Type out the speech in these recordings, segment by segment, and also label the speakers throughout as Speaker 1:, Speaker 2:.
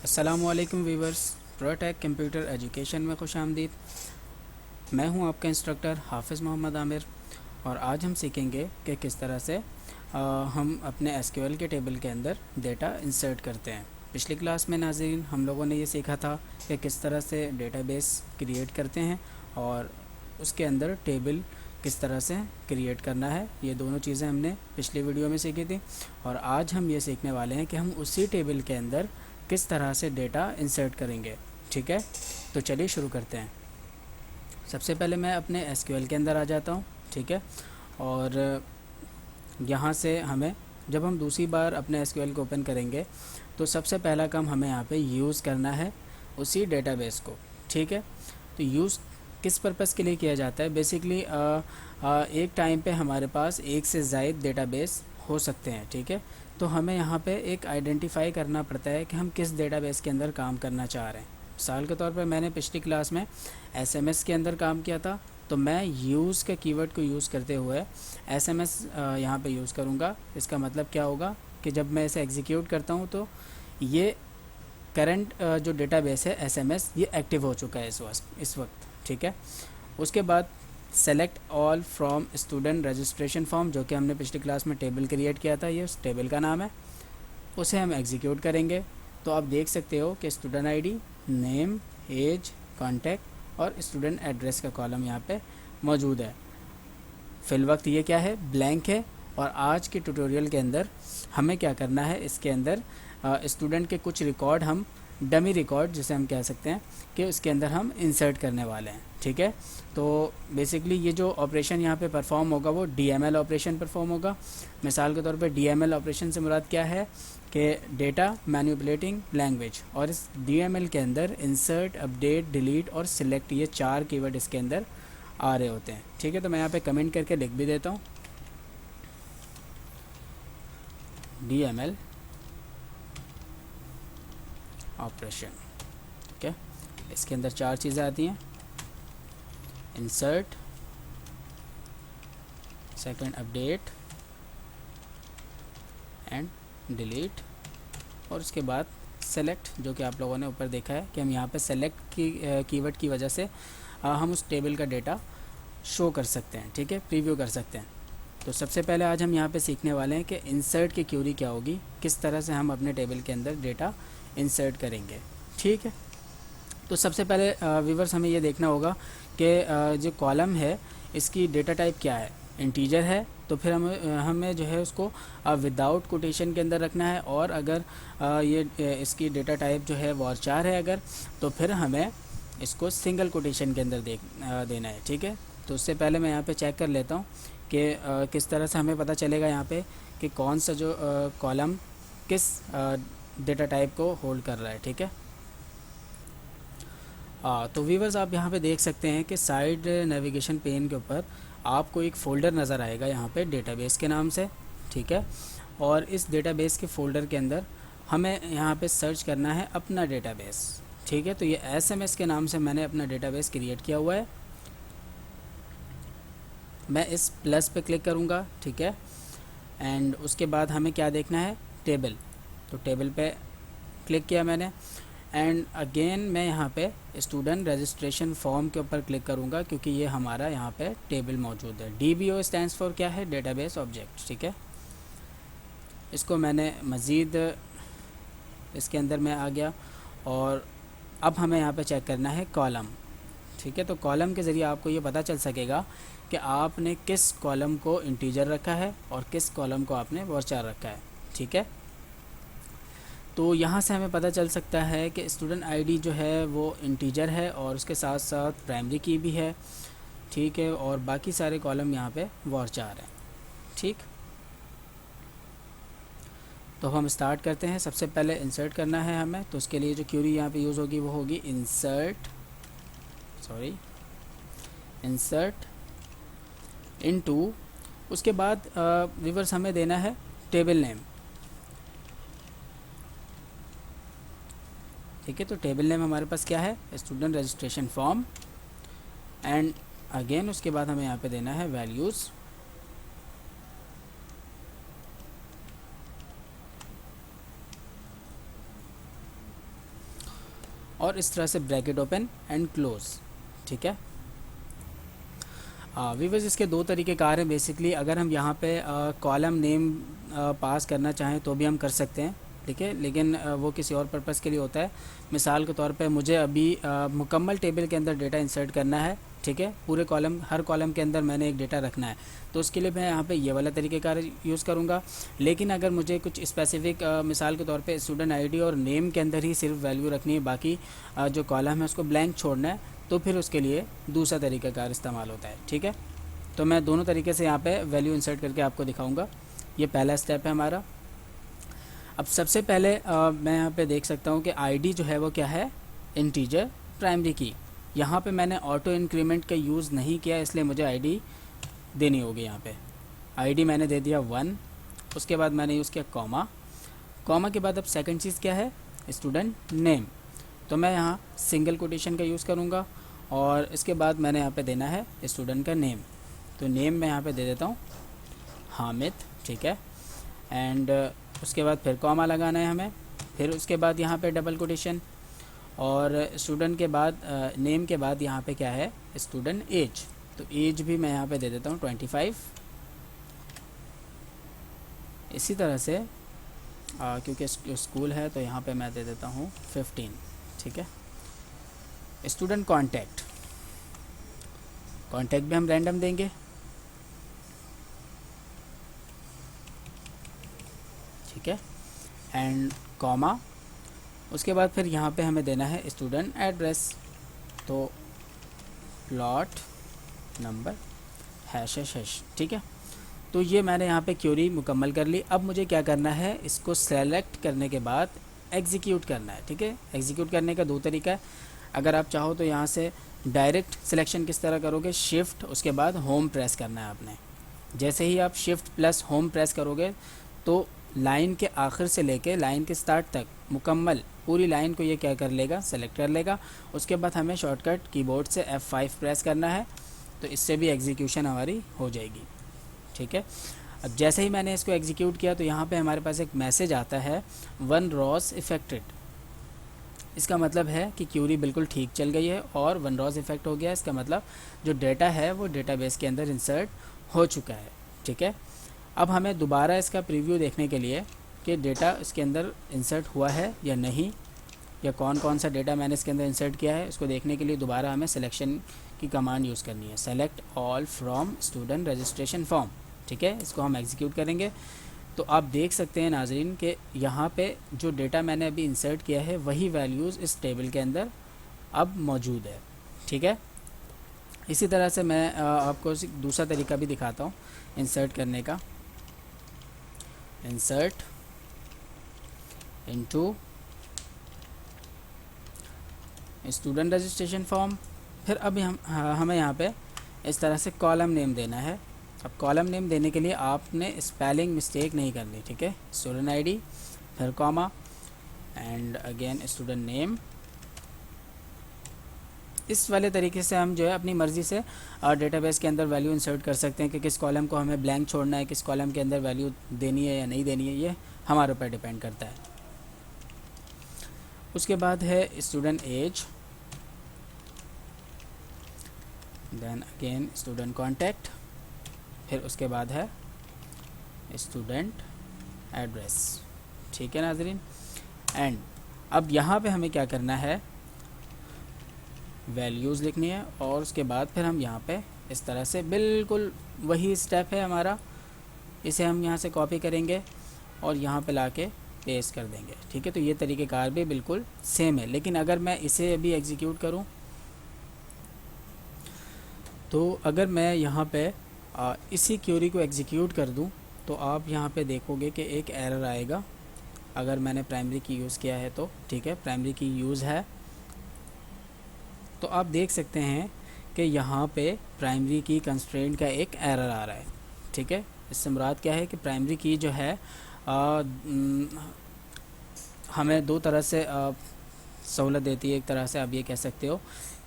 Speaker 1: अस्सलामुअलैकुम viewers, protic computer education में खुश आमदीद। मैं हूं आपका इंस्ट्रक्टर हाफिज़ मोहम्मद आमिर और आज हम सीखेंगे कि किस तरह से हम अपने एसक्यूएल के टेबल के अंदर डेटा इंसर्ट करते हैं। पिछली क्लास में नाज़रीन हम लोगों ने ये सीखा था कि किस तरह से डेटाबेस क्रिएट करते हैं और उसके अंदर टेबल किस तरह से क्रिएट करना है। ये दोनों चीज़ें हमने पिछली वीडियो में सीखी थी और आज हम ये सीखने वाले हैं कि हम उसी टेबल के अंदर किस तरह से डेटा इंसर्ट करेंगे। ठीक है, तो चलिए शुरू करते हैं। सबसे पहले मैं अपने एसक्यूएल के अंदर आ जाता हूँ। ठीक है, और यहाँ से हमें जब हम दूसरी बार अपने एसक्यूएल को ओपन करेंगे तो सबसे पहला काम हमें यहाँ पे यूज़ करना है उसी डेटाबेस को। ठीक है, तो यूज़ किस पर्पज़ के लिए किया जाता है? बेसिकली एक टाइम पे हमारे पास एक से ज़ायद डेटाबेस हो सकते हैं। ठीक है, तो हमें यहाँ पे एक आइडेंटिफाई करना पड़ता है कि हम किस डेटाबेस के अंदर काम करना चाह रहे हैं। मिसाल के तौर पे मैंने पिछली क्लास में एसएमएस के अंदर काम किया था, तो मैं यूज़ के कीवर्ड को यूज़ करते हुए एसएमएस यहाँ पे यूज़ करूँगा। इसका मतलब क्या होगा कि जब मैं इसे एग्जीक्यूट करता हूँ तो ये करंट जो डेटाबेस है एसएमएस ये एक्टिव हो चुका है इस वक्त। ठीक है, उसके बाद select all from student registration form, जो कि हमने पिछली क्लास में टेबल क्रिएट किया था, ये उस टेबल का नाम है, उसे हम एग्जीक्यूट करेंगे। तो आप देख सकते हो कि student ID, name, age, contact और स्टूडेंट एड्रेस का कॉलम यहाँ पे मौजूद है। फिल वक्त ये क्या है, ब्लैंक है। और आज के ट्यूटोरियल के अंदर हमें क्या करना है, इसके अंदर स्टूडेंट के कुछ रिकॉर्ड हम डमी रिकॉर्ड जिसे हम कह सकते हैं कि उसके अंदर हम इंसर्ट करने वाले हैं। ठीक है, तो बेसिकली ये जो ऑपरेशन यहाँ पे परफॉर्म होगा वो डीएमएल ऑपरेशन परफॉर्म होगा। मिसाल के तौर पे डीएमएल ऑपरेशन से मुराद क्या है कि डेटा मैनिपुलेटिंग लैंग्वेज, और इस डीएमएल के अंदर इंसर्ट, अपडेट, डिलीट और सिलेक्ट, ये 4 कीवर्ड इसके अंदर आ रहे होते हैं। ठीक है, तो मैं यहाँ पे कमेंट करके लिख भी देता हूँ, डीएमएल ऑपरेशन। ठीक है, इसके अंदर 4 चीज़ें आती हैं, insert, second update and delete, और उसके बाद सेलेक्ट, जो कि आप लोगों ने ऊपर देखा है कि हम यहाँ पे सेलेक्ट की कीवर्ड की वजह से हम उस टेबल का डेटा शो कर सकते हैं। ठीक है, प्रीव्यू कर सकते हैं। तो सबसे पहले आज हम यहाँ पे सीखने वाले हैं कि इंसर्ट की क्यूरी क्या होगी, किस तरह से हम अपने टेबल के अंदर डेटा इंसर्ट करेंगे। ठीक है, तो सबसे पहले व्यूवर्स हमें ये देखना होगा कि जो कॉलम है इसकी डेटा टाइप क्या है। इंटीजर है तो फिर हमें जो है उसको विदाउट कोटेशन के अंदर रखना है, और अगर इसकी डेटा टाइप जो है वारचार है अगर, तो फिर हमें इसको सिंगल कोटेशन के अंदर देना है। ठीक है, तो उससे पहले मैं यहाँ पे चेक कर लेता हूँ कि किस तरह से हमें पता चलेगा यहाँ पे कि कौन सा जो कॉलम किस डेटा टाइप को होल्ड कर रहा है। ठीक है, तो व्यूवर्स आप यहाँ पे देख सकते हैं कि साइड नेविगेशन पेन के ऊपर आपको एक फ़ोल्डर नज़र आएगा यहाँ पे डेटाबेस के नाम से। ठीक है, और इस डेटाबेस के फ़ोल्डर के अंदर हमें यहाँ पे सर्च करना है अपना डेटाबेस। ठीक है, तो ये एसएमएस के नाम से मैंने अपना डेटाबेस क्रिएट किया हुआ है। मैं इस प्लस पे क्लिक करूँगा। ठीक है, एंड उसके बाद हमें क्या देखना है, टेबल। तो टेबल पे क्लिक किया मैंने, एंड अगेन मैं यहाँ पे स्टूडेंट रजिस्ट्रेशन फॉर्म के ऊपर क्लिक करूँगा क्योंकि ये हमारा यहाँ पे टेबल मौजूद है। DBO स्टैंड्स फॉर क्या है, डेटाबेस ऑब्जेक्ट। ठीक है, इसको मैंने मज़ीद इसके अंदर मैं आ गया, और अब हमें यहाँ पे चेक करना है कॉलम। ठीक है, तो कॉलम के ज़रिए आपको ये पता चल सकेगा कि आपने किस कॉलम को इंटीजर रखा है और किस कॉलम को आपने वारचार रखा है। ठीक है, तो यहाँ से हमें पता चल सकता है कि स्टूडेंट आईडी जो है वो इंटीजर है और उसके साथ साथ प्राइमरी की भी है। ठीक है, और बाकी सारे कॉलम यहाँ पे वारचार हैं। ठीक, तो हम स्टार्ट करते हैं। सबसे पहले इंसर्ट करना है हमें, तो उसके लिए जो क्यूरी यहाँ पे यूज़ होगी वो होगी इंसर्ट इनटू। उसके बाद व्यूअर्स हमें देना है टेबल नेम। ठीक है, तो टेबल नेम हमारे पास क्या है, student registration form, and again उसके बाद हमें यहाँ पे देना है वैल्यूज़। और इस तरह से ब्रैकेट ओपन एंड क्लोज। ठीक है, वीवर्स इसके दो तरीके कार हैं बेसिकली। अगर हम यहाँ पे कॉलम नेम पास करना चाहें तो भी हम कर सकते हैं, ठीक है, लेकिन वो किसी और पर्पज़ के लिए होता है। मिसाल के तौर पे मुझे अभी मुकम्मल टेबल के अंदर डेटा इंसर्ट करना है, ठीक है, पूरे कॉलम, हर कॉलम के अंदर मैंने एक डेटा रखना है, तो उसके लिए मैं यहाँ पे ये वाला तरीक़ेकार यूज़ करूँगा। लेकिन अगर मुझे कुछ स्पेसिफिक मिसाल के तौर पे स्टूडेंट आईडी और नेम के अंदर ही सिर्फ वैल्यू रखनी है, बाकी जो कॉलम है उसको ब्लैंक छोड़ना है, तो फिर उसके लिए दूसरा तरीक़ाकार इस्तेमाल होता है। ठीक है, तो मैं दोनों तरीके से यहाँ पे वैल्यू इंसर्ट करके आपको दिखाऊंगा। ये पहला स्टेप है हमारा। अब सबसे पहले मैं यहाँ पे देख सकता हूँ कि आईडी जो है वो क्या है, इंटीजर प्राइमरी की। यहाँ पे मैंने ऑटो इंक्रीमेंट का यूज़ नहीं किया, इसलिए मुझे आईडी देनी होगी। यहाँ पे आईडी मैंने दे दिया 1, उसके बाद मैंने यूज़ किया कॉमा, कॉमा के बाद अब सेकंड चीज़ क्या है, स्टूडेंट नेम, तो मैं यहाँ सिंगल कोटेशन का यूज़ करूँगा और इसके बाद मैंने यहाँ पे देना है स्टूडेंट का नेम, तो नेम मैं यहाँ पे दे देता हूँ हामिद। ठीक है, एंड उसके बाद फिर कॉमा लगाना है हमें, फिर उसके बाद यहाँ पे डबल कोटेशन और स्टूडेंट के बाद नेम के बाद यहाँ पे क्या है, स्टूडेंट एज, तो एज भी मैं यहाँ पे दे देता हूँ 25। इसी तरह से क्योंकि स्कूल है तो यहाँ पे मैं दे देता हूँ 15। ठीक है, स्टूडेंट कॉन्टैक्ट, कॉन्टैक्ट भी हम रैंडम देंगे। ठीक है, एंड कॉमा, उसके बाद फिर यहाँ पे हमें देना है स्टूडेंट एड्रेस, तो प्लॉट नंबर ###। ठीक है, तो ये मैंने यहाँ पे क्यूरी मुकम्मल कर ली। अब मुझे क्या करना है, इसको सेलेक्ट करने के बाद एग्जीक्यूट करना है। ठीक है, एग्जीक्यूट करने का दो तरीका है। अगर आप चाहो तो यहाँ से डायरेक्ट सिलेक्शन किस तरह करोगे, शिफ्ट उसके बाद होम प्रेस करना है आपने। जैसे ही आप शिफ्ट प्लस होम प्रेस करोगे तो लाइन के आखिर से लेके लाइन के स्टार्ट तक मुकम्मल पूरी लाइन को ये क्या कर लेगा, सेलेक्ट कर लेगा। उसके बाद हमें शॉर्टकट कीबोर्ड से F5 प्रेस करना है, तो इससे भी एग्जीक्यूशन हमारी हो जाएगी। ठीक है, अब जैसे ही मैंने इसको एग्जीक्यूट किया तो यहाँ पे हमारे पास एक मैसेज आता है 1 रॉस इफेक्टेड। इसका मतलब है कि क्यूरी बिल्कुल ठीक चल गई है और 1 रॉस इफेक्ट हो गया। इसका मतलब जो डेटा है वो डेटाबेस के अंदर इंसर्ट हो चुका है। ठीक है, अब हमें दोबारा इसका प्रीव्यू देखने के लिए कि डेटा इसके अंदर इंसर्ट हुआ है या नहीं, या कौन कौन सा डेटा मैंने इसके अंदर इंसर्ट किया है, इसको देखने के लिए दोबारा हमें सिलेक्शन की कमांड यूज़ करनी है, select all from student registration form. ठीक है, इसको हम एग्जीक्यूट करेंगे तो आप देख सकते हैं नाजरीन कि यहाँ पे जो डेटा मैंने अभी इंसर्ट किया है वही वैल्यूज़ इस टेबल के अंदर अब मौजूद है। ठीक है, इसी तरह से मैं आपको दूसरा तरीका भी दिखाता हूँ इंसर्ट करने का। Insert into student registration form, फिर अभी हमें यहाँ पे इस तरह से कॉलम नेम देना है। अब कॉलम नेम देने के लिए आपने स्पेलिंग मिस्टेक नहीं करनी। ठीक है, स्टूडेंट आईडी, फिर comma and again student name. इस वाले तरीके से हम जो है अपनी मर्ज़ी से डेटाबेस के अंदर वैल्यू इंसर्ट कर सकते हैं कि किस कॉलम को हमें ब्लैंक छोड़ना है, किस कॉलम के अंदर वैल्यू देनी है या नहीं देनी है, ये हमारे ऊपर डिपेंड करता है। उसके बाद है student age, then again student contact, फिर उसके बाद है स्टूडेंट एड्रेस। ठीक है नाजरीन, एंड अब यहाँ पे हमें क्या करना है, वैल्यूज़ लिखनी है और उसके बाद फिर हम यहाँ पे इस तरह से बिल्कुल वही स्टेप है हमारा, इसे हम यहाँ से कॉपी करेंगे और यहाँ पे लाके पेस्ट कर देंगे। ठीक है, तो ये तरीक़ेकार भी बिल्कुल सेम है। लेकिन अगर मैं इसे अभी एग्जीक्यूट करूँ तो अगर मैं यहाँ पे इसी क्यूरी को एग्जीक्यूट कर दूँ तो आप यहाँ पे देखोगे कि एक एरर आएगा अगर मैंने प्राइमरी की यूज़ किया है तो। ठीक है, प्राइमरी की यूज़ है तो आप देख सकते हैं कि यहाँ पे प्राइमरी की कंस्ट्रेंट का एक एरर आ रहा है। ठीक है, इससे मुराद क्या है कि प्राइमरी की जो है हमें दो तरह से सहूलत देती है। एक तरह से आप ये कह सकते हो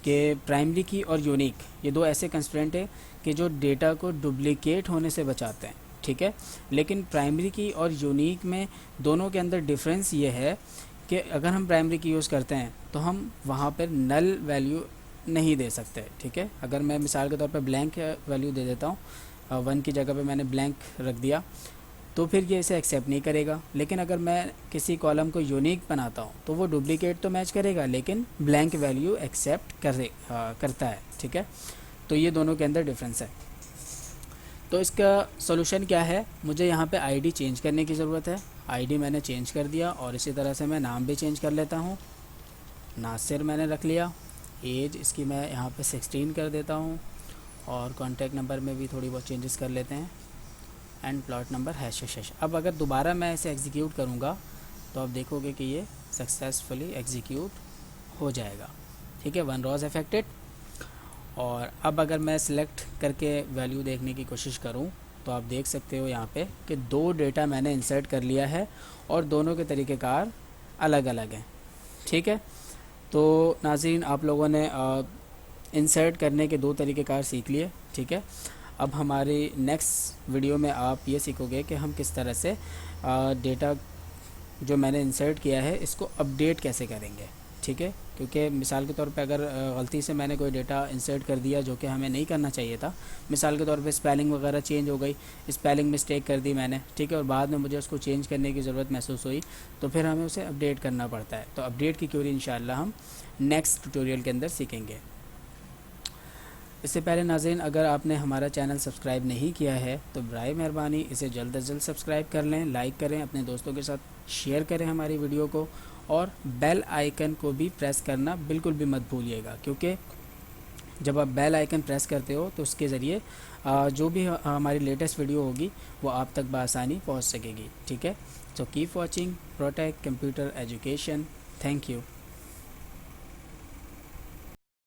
Speaker 1: कि प्राइमरी की और यूनिक, ये दो ऐसे कंस्ट्रेंट हैं कि जो डेटा को डुप्लिकेट होने से बचाते हैं। ठीक है, लेकिन प्राइमरी की और यूनिक में दोनों के अंदर डिफरेंस ये है कि अगर हम प्राइमरी की यूज़ करते हैं तो हम वहाँ पर नल वैल्यू नहीं दे सकते, ठीक है। अगर मैं मिसाल के तौर पर ब्लैंक वैल्यू दे देता हूँ, 1 की जगह पे मैंने ब्लैंक रख दिया, तो फिर ये इसे एक्सेप्ट नहीं करेगा। लेकिन अगर मैं किसी कॉलम को यूनिक बनाता हूँ तो वो डुप्लीकेट तो मैच करेगा लेकिन ब्लैंक वैल्यू एक्सेप्ट करता है, ठीक है। तो ये दोनों के अंदर डिफरेंस है। तो इसका सोल्यूशन क्या है, मुझे यहाँ पे आईडी चेंज करने की ज़रूरत है। आईडी मैंने चेंज कर दिया और इसी तरह से मैं नाम भी चेंज कर लेता हूँ। नासिर मैंने रख लिया। एज इसकी मैं यहाँ पे 16 कर देता हूँ और कॉन्टैक्ट नंबर में भी थोड़ी बहुत चेंजेस कर लेते हैं। And plot number ##। अब अगर दोबारा मैं इसे एग्जीक्यूट करूँगा तो आप देखोगे कि ये सक्सेसफुली एग्जीक्यूट हो जाएगा, ठीक है। 1 रॉज अफेक्टेड। और अब अगर मैं सिलेक्ट करके वैल्यू देखने की कोशिश करूं तो आप देख सकते हो यहाँ पे कि 2 डेटा मैंने इंसर्ट कर लिया है और दोनों के तरीक़ेकार अलग अलग हैं, ठीक है। तो नाज़रीन, आप लोगों ने इंसर्ट करने के 2 तरीक़ेकार सीख लिए, ठीक है। अब हमारी नेक्स्ट वीडियो में आप ये सीखोगे कि हम किस तरह से डेटा जो मैंने इंसर्ट किया है इसको अपडेट कैसे करेंगे, ठीक है। क्योंकि मिसाल के तौर पे अगर गलती से मैंने कोई डेटा इंसर्ट कर दिया जो कि हमें नहीं करना चाहिए था, मिसाल के तौर पे स्पेलिंग वगैरह चेंज हो गई, स्पेलिंग मिस्टेक कर दी मैंने, ठीक है, और बाद में मुझे उसको चेंज करने की ज़रूरत महसूस हुई, तो फिर हमें उसे अपडेट करना पड़ता है। तो अपडेट की क्वेरी इंशाल्लाह हम नेक्स्ट ट्यूटोरियल के अंदर सीखेंगे। इससे पहले नाज़रीन, अगर आपने हमारा चैनल सब्सक्राइब नहीं किया है तो बराए मेहरबानी इसे जल्द अज जल्द सब्सक्राइब कर लें, लाइक करें, अपने दोस्तों के साथ शेयर करें हमारी वीडियो को, और बेल आइकन को भी प्रेस करना बिल्कुल भी मत भूलिएगा। क्योंकि जब आप बेल आइकन प्रेस करते हो तो उसके ज़रिए जो भी हमारी लेटेस्ट वीडियो होगी वो आप तक बआसानी पहुंच सकेगी, ठीक है। So keep watching protic computer education. Thank you.